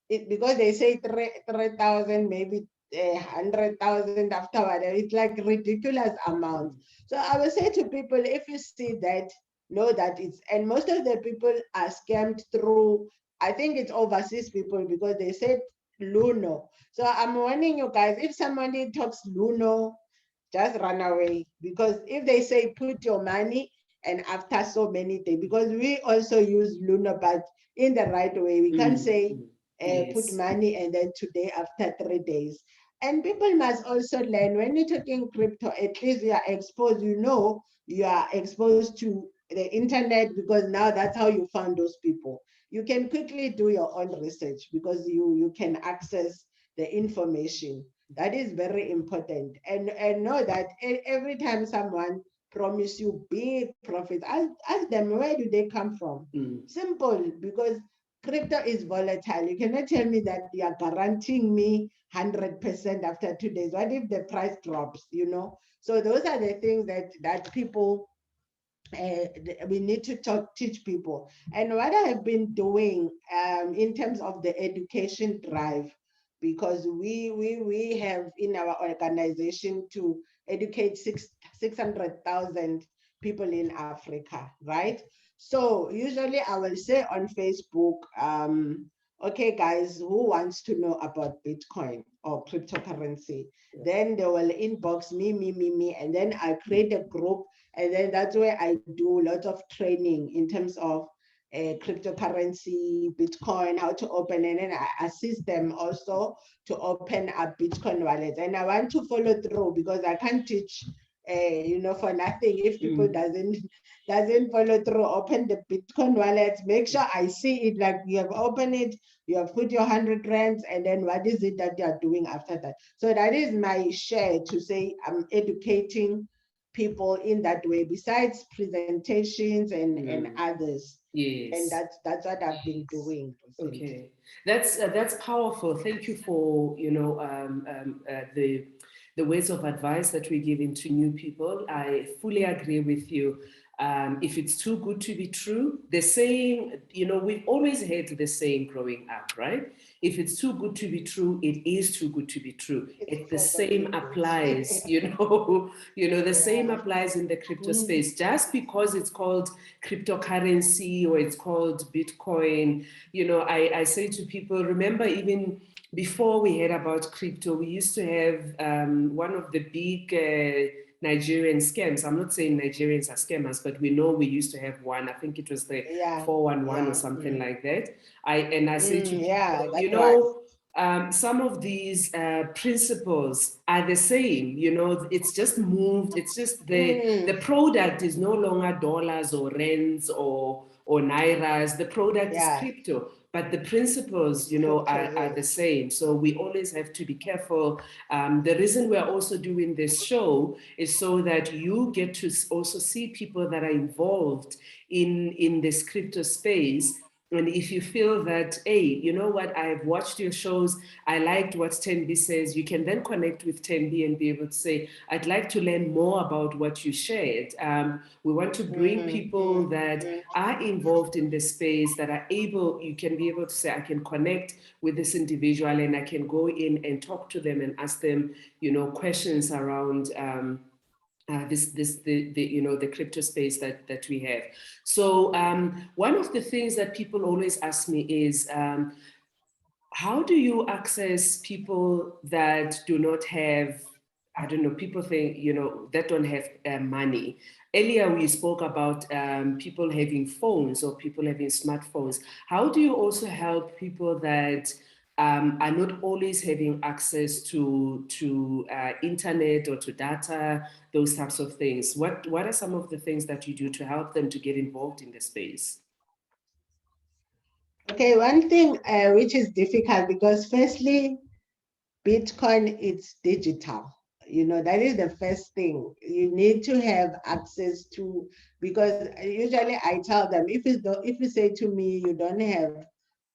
it, because they say 3,000, maybe 100,000 after whatever. It's like ridiculous amounts. So I would say to people, if you see that, know that it's, and most of the people are scammed through, I think it's overseas people, because they said Luno. So I'm warning you guys, if somebody talks Luno, just run away, because if they say put your money and after so many days, because we also use Luna, but in the right way. We can't say put Yes. money and then today after 3 days. And people must also learn, when you're talking crypto, at least you are exposed, you know, you are exposed to the internet, because now that's how you found those people. You can quickly do your own research because you can access the information. That is very important. And know that every time someone promise you big profits, ask them, where do they come from? Simple, because crypto is volatile. You cannot tell me that you are guaranteeing me 100% after 2 days. What if the price drops, you know? So those are the things that people we need to teach people. And what I have been doing in terms of the education drive, because we have in our organization to educate 600,000 people in Africa, right? So usually I will say on Facebook, okay, guys, who wants to know about Bitcoin or cryptocurrency? Then they will inbox me, and then I create a group, and then that's where I do lots of training in terms of cryptocurrency, Bitcoin, how to open, and then I assist them also to open up Bitcoin wallets. And I want to follow through, because I can't teach, for nothing. If people doesn't follow through, open the Bitcoin wallets, make sure I see it, like you have opened it, you have put your 100 rands, and then what is it that you are doing after that? So that is my share, to say I'm educating people in that way, besides presentations and others. And Yes. that's what I've been doing recently. Okay, that's powerful. Thank you for, you know, the words of advice that we're giving to new people. I fully agree with you. If it's too good to be true, the saying, you know, we've always heard the saying growing up, right? If it's too good to be true, it is too good to be true. It's It the probably same good. applies, you know, the same Yeah. applies in the crypto space. Just because it's called cryptocurrency or it's called Bitcoin, you know, I say to people, remember, even before we heard about crypto, we used to have one of the big Nigerian scams. I'm not saying Nigerians are scammers, but we know we used to have one. I think it was the Yeah. 411 or Yeah. something like that. I say to Yeah, people, that you was. know, some of these principles are the same. You know, it's just moved. It's just the product is no longer dollars or rands or nairas. The product is Yeah. crypto, but the principles, It's you know, crypto, are the yes. same. So we always have to be careful. The reason we're also doing this show is so that you get to also see people that are involved in this crypto space, And if you feel that, hey, you know what, I've watched your shows, I liked what Thembi says, you can then connect with Thembi and be able to say, I'd like to learn more about what you shared. We want to bring people that are involved in the space, that are able, you can be able to say, I can connect with this individual and I can go in and talk to them and ask them, questions around the crypto space that we have. So one of the things that people always ask me is, how do you access people that do not have, I don't know, people think, that don't have money? Earlier, we spoke about people having phones or people having smartphones. How do you also help people that are not always having access to internet or to data, those types of things? What are some of the things that you do to help them to get involved in the space? Okay, one thing which is difficult because firstly, Bitcoin is digital. That is the first thing you need to have access to, because usually I tell them, if you say to me you don't have,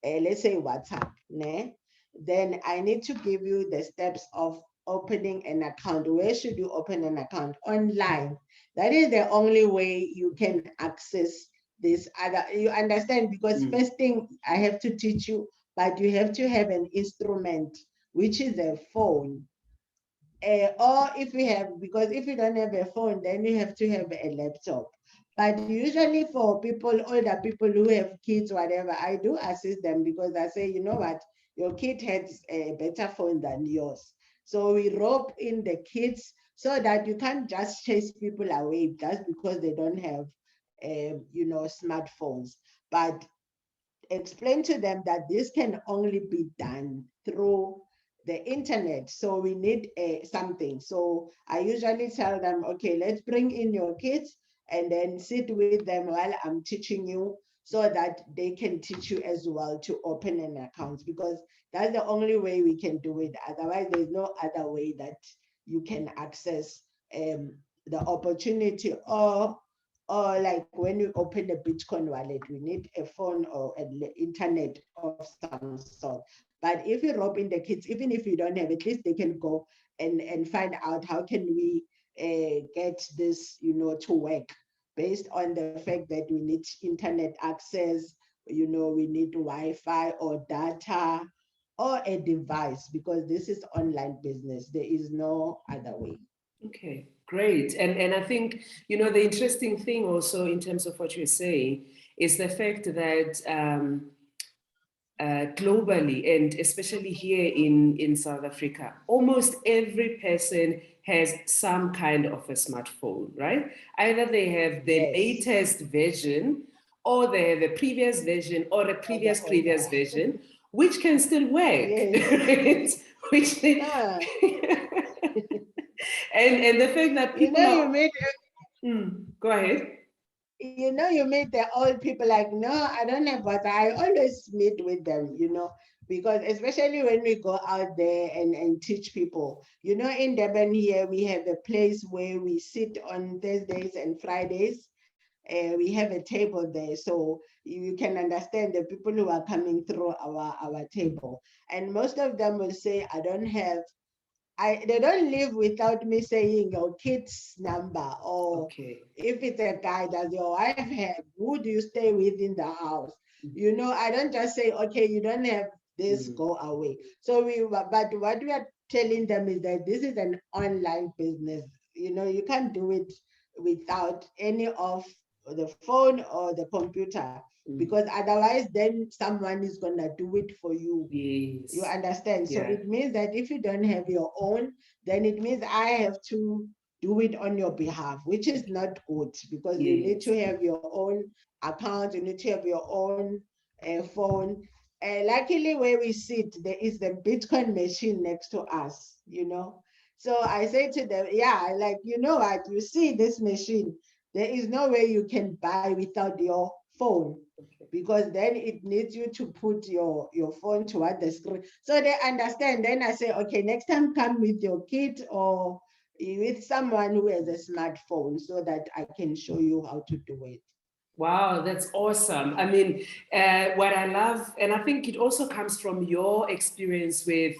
let's say WhatsApp, né? Then I need to give you the steps of opening an account. Where should you open an account? Online. That is the only way you can access this other. You understand? Because first thing I have to teach you, but you have to have an instrument, which is a phone. Or if you have, because if you don't have a phone, then you have to have a laptop. But usually for people, older people who have kids, whatever, I do assist them because I say, you know what, your kid has a better phone than yours. So we rope in the kids so that you can't just chase people away just because they don't have, smartphones. But explain to them that this can only be done through the internet. So we need something. So I usually tell them, okay, let's bring in your kids and then sit with them while I'm teaching you so that they can teach you as well to open an account, because that's the only way we can do it. Otherwise, there's no other way that you can access the opportunity. Or like when you open a Bitcoin wallet, we need a phone or an internet of some sort. But if you rope in the kids, even if you don't have, at least they can go and find out how can we get this, to work based on the fact that we need internet access, we need Wi-Fi or data or a device, because this is online business. There is no other way. Okay, great. And I think, the interesting thing also in terms of what you're saying is the fact that globally, and especially here in South Africa, almost every person has some kind of a smartphone, right? Either they have the Yes. latest version, or they have a previous version, or a Or the previous older. version, which can still work, Yes. right? Which Ah, and the fact that you people know, you are, meet go ahead. you meet the old people like, no, I don't have what I always meet with them, because especially when we go out there and teach people, in Durban here, we have a place where we sit on Thursdays and Fridays. We have a table there, so you can understand the people who are coming through our table. And most of them will say, I don't have, they don't live without me saying your kid's number, or Okay. if it's a guy, does your wife have, who do you stay with in the house? I don't just say, okay, you don't have this, go away. So but what we are telling them is that this is an online business. You can't do it without any of the phone or the computer, because otherwise then someone is gonna do it for you. You Yes. understand? So Yeah. it means that if you don't have your own, then it means I have to do it on your behalf, which is not good, because you need Yes. to have your own account, you need to have your own phone. Luckily, where we sit, there is the Bitcoin machine next to us. So I say to them, yeah, like, you know what, you see this machine, there is no way you can buy without your phone, because then it needs you to put your phone toward the screen. So they understand. Then I say, okay, next time come with your kid or with someone who has a smartphone so that I can show you how to do it. Wow, that's awesome. I mean, what I love, and I think it also comes from your experience with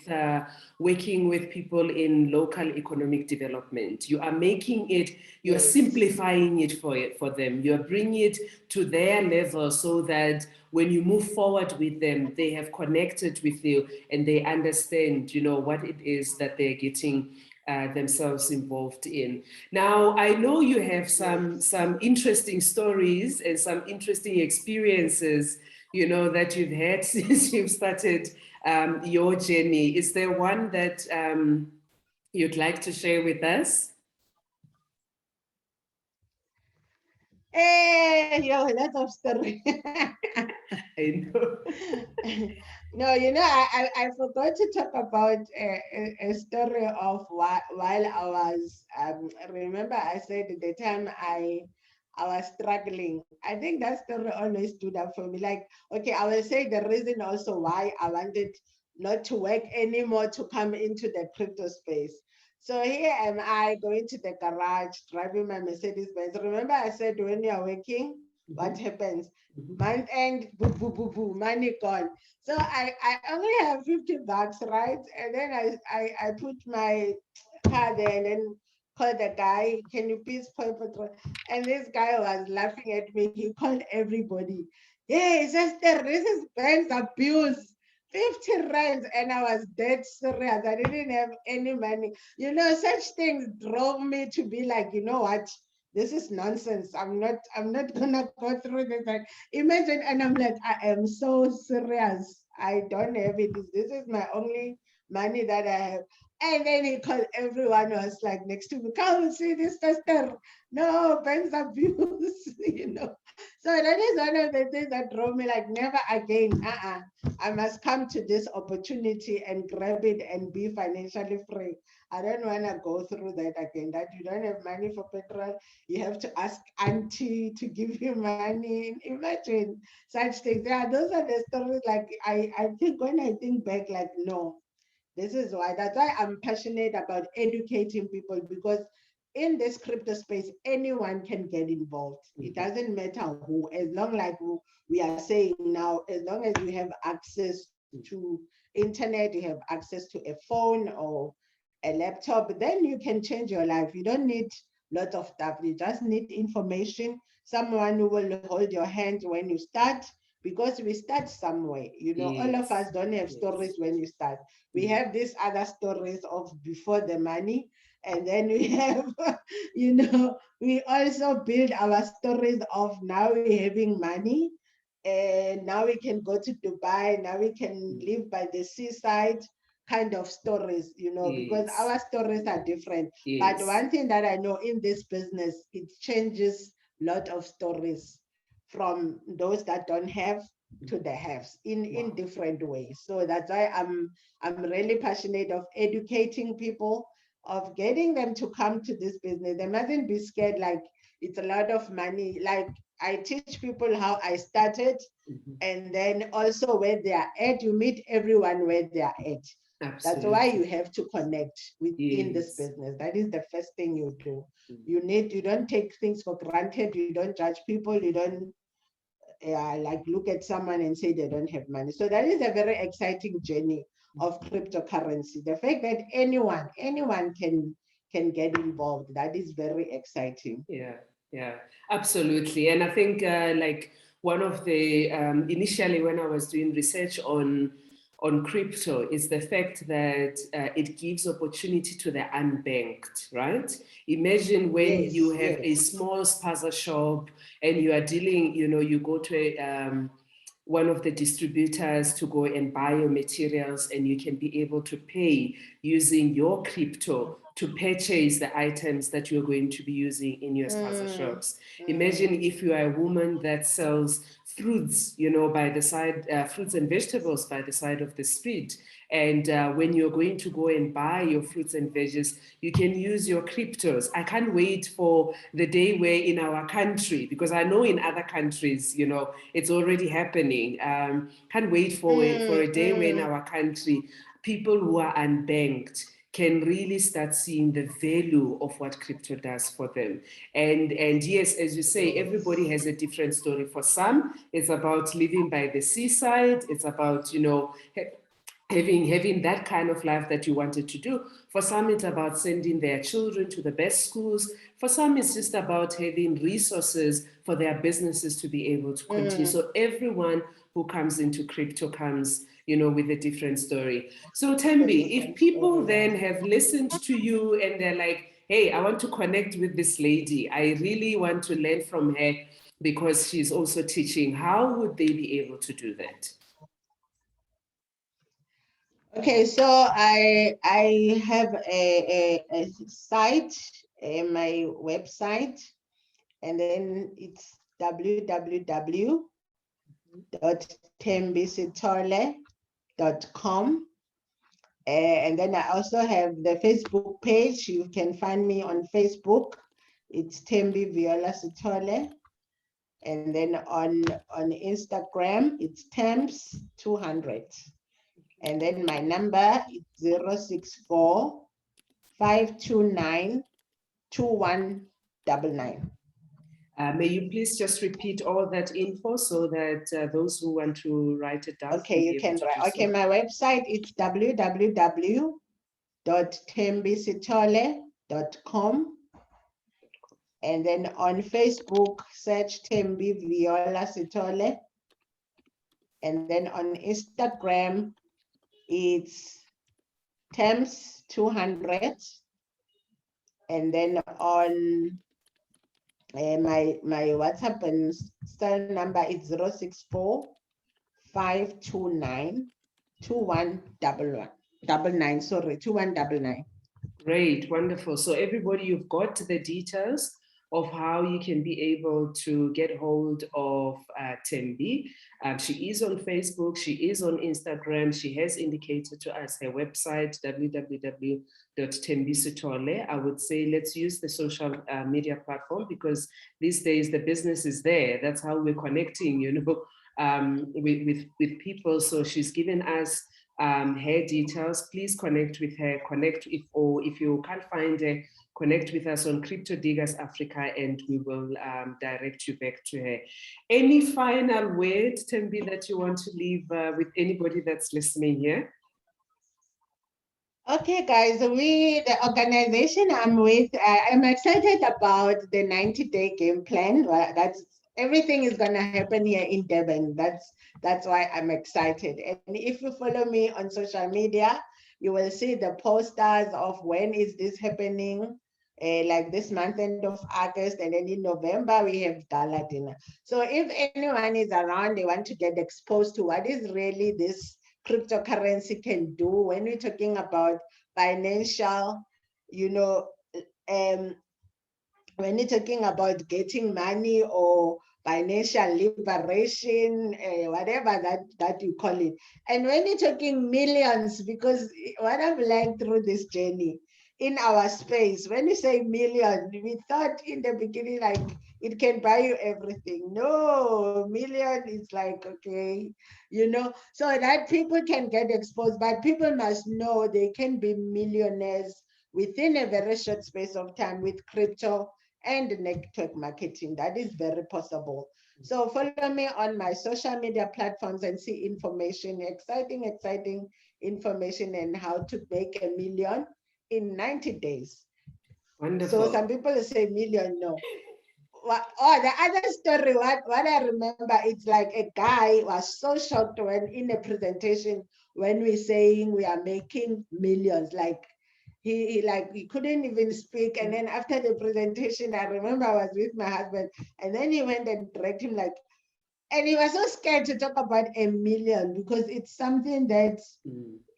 working with people in local economic development. You are making it, you are Yes. simplifying it for them. You are bringing it to their level so that when you move forward with them, they have connected with you and they understand, you know, what it is that they're getting themselves involved in. Now, I know you have Yes. some interesting stories and some interesting experiences, you know, that you've had since you've started your journey. Is there one that you'd like to share with us? Yo, lots of story. I know. No, you know, I forgot to talk about a story of while I was, remember I said at the time I was struggling. I think that story always stood up for me. Like, okay, I will say the reason also why I wanted not to work anymore to come into the crypto space. So here am I going to the garage, driving my Mercedes Benz. Remember I said when you are working, what Mhm, happens? mhm. Month end, boo, boo, boo, boo, money gone. So I only have 50 bucks, right? And then I put my car there and then called the guy, can you please pay petrol? And this guy was laughing at me. He called everybody. Yeah, it's just the resistance Benz abuse. 50 rands, and I was dead serious. I didn't have any money. You know, such things drove me to be like, you know what? This is nonsense. I'm not gonna go through this. Like, imagine, and I'm like, I am so serious. I don't have it. This is my only money that I have. And then he called everyone was like next to me, come see this sister. No, Ben's abuse, you know. So that is one of the things that drove me like never again. I must come to this opportunity and grab it and be financially free. I don't want to go through that again. That you don't have money for petrol, you have to ask auntie to give you money. Imagine such things. Yeah, those are the stories. Like I think when I think back, like no, this is why. That's why I'm passionate about educating people because in this crypto space, anyone can get involved. It Mhm. doesn't matter who, as long like we are saying now, as long as you have access to internet, you have access to a phone or a laptop, then you can change your life. You don't need lots of stuff. You just need information, someone who will hold your hand when you start, because we start somewhere. You know, all of us Yes, don't have stories yes. when you start. We Mhm. have these other stories of before the money, and then we have, you know, we also build our stories of now we having money, and now we can go to Dubai, now we can live by the seaside, kind of stories, you know, because Yes, our stories are different. But yes. one thing that I know in this business, it changes a lot of stories from those that don't have to the haves in Wow. different ways. So that's why I'm really passionate of educating people, of getting them to come to this business. They mustn't be scared like it's a lot of money. Like I teach people how I started, Mhm. and then also where they are at. You meet everyone where they are at. That's why you Absolutely. have to connect within this Yes. business. That is the first thing you do. Mm. You don't take things for granted. You don't judge people. You don't like look at someone and say they don't have money. So that is a very exciting journey of cryptocurrency. The fact that anyone can get involved, that is very exciting. Yeah, yeah, absolutely. And I think like one of the initially when I was doing research on crypto is the fact that it gives opportunity to the unbanked, right? Imagine when you Yes, have a yes. small spaza shop and you are dealing, you know, you go to one of the distributors to go and buy your materials and you can be able to pay using your crypto to purchase the items that you're going to be using in your spaza Mm, shops. mm, Imagine if you are a woman that sells fruits, you know, by the side, fruits and vegetables by the side of the street. And when you're going to go and buy your fruits and veggies, you can use your cryptos. I can't wait for the day where in our country, because I know in other countries, you know, it's already happening. Can't wait for a day where in mm. our country, people who are unbanked can really start seeing the value of what crypto does for them. And yes, as you say, everybody has a different story. For some, it's about living by the seaside. It's about, you know, having that kind of life that you wanted to do. For some, it's about sending their children to the best schools. For some, it's just about having resources for their businesses to be able to continue. So everyone who comes into crypto comes, you know, with a different story. So Thembi, if people then have listened to you and they're like, hey, I want to connect with this lady, I really want to learn from her because she's also teaching, how would they be able to do that? Okay, so I have a site, my website, and then it's www.thembisithole.com. And then I also have the Facebook page. You can find me on Facebook. It's Thembi Viola Sithole. And then on Instagram, it's Thames200. And then my number is 064 529 2199. May you please just repeat all that info so that those who want to write it down. Okay, you can write. Okay, my website is www.thembisithole.com. And then on Facebook, search Thembi Viola Sithole. And then on Instagram, it's Thames200. And then on my WhatsApp and cell number is 064 529 2199. Sorry, 2199. Great, wonderful. So everybody, you've got the details of how you can be able to get hold of Thembi. She is on Facebook, she is on Instagram, she has indicated to us her website, www.thembisithole. I would say let's use the social media platform because these days the business is there. That's how we're connecting, you know, with people. So she's given us her details. Please connect with her, or if you can't find her, connect with us on Crypto Diggers Africa and we will direct you back to her. Any final words, Thembi, that you want to leave with anybody that's listening here? Okay, guys, the organization I'm with, I'm excited about the 90-day game plan. That's everything is going to happen here in Durban. That's why I'm excited. And if you follow me on social media, you will see the posters of when is this happening, like this month, end of August, and then in November we have gala dinner. So if anyone is around, they want to get exposed to what is really this cryptocurrency can do when we're talking about financial, you know, when you're talking about getting money or financial liberation, whatever that you call it. And when you're talking millions, because what I've learned through this journey in our space, when you say million, we thought in the beginning, like it can buy you everything. No, million is like, okay, you know, so that people can get exposed, but people must know they can be millionaires within a very short space of time with crypto and network marketing. That is very possible. So follow me on my social media platforms and see information, exciting information and how to make $1 million in 90 days. Wonderful. So some people say million, no. The other story, what I remember, it's like a guy was so shocked when in a presentation, when we're saying we are making millions, like he couldn't even speak. And then after the presentation, I remember I was with my husband, and then he went and dragged him like, and he was so scared to talk about $1 million because it's something that,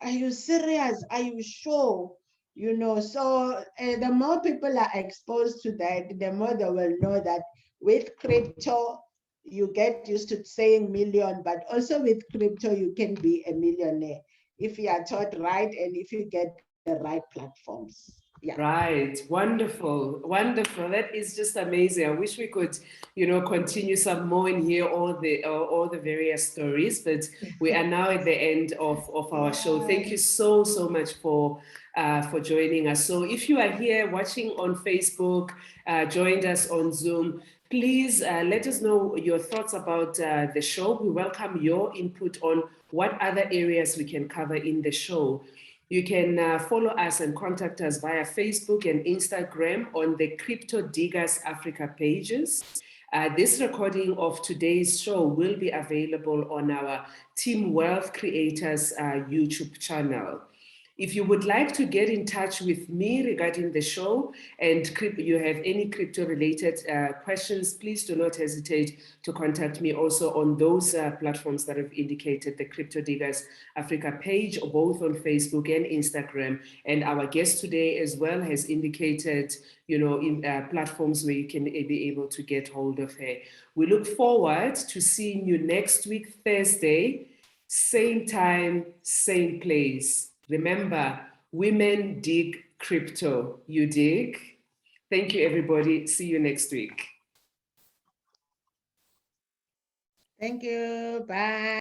are you serious? Are you sure? You know, so the more people are exposed to that, the more they will know that with crypto, you get used to saying million, but also with crypto, you can be a millionaire if you are taught right and if you get the right platforms. Yeah. Right. Wonderful. Wonderful. That is just amazing. I wish we could, continue some more and hear all the various stories, but we are now at the end of our show. Thank you so, so much for joining us. So if you are here watching on Facebook, joined us on Zoom, please let us know your thoughts about the show. We welcome your input on what other areas we can cover in the show. You can follow us and contact us via Facebook and Instagram on the Crypto Diggers Africa pages. This recording of today's show will be available on our Team Wealth Creators YouTube channel. If you would like to get in touch with me regarding the show and you have any crypto related questions, please do not hesitate to contact me also on those platforms that I've indicated, the Crypto Diggers Africa page, both on Facebook and Instagram. And our guest today as well has indicated, in platforms where you can be able to get hold of her. We look forward to seeing you next week, Thursday, same time, same place. Remember, women dig crypto. You dig? Thank you, everybody. See you next week. Thank you. Bye.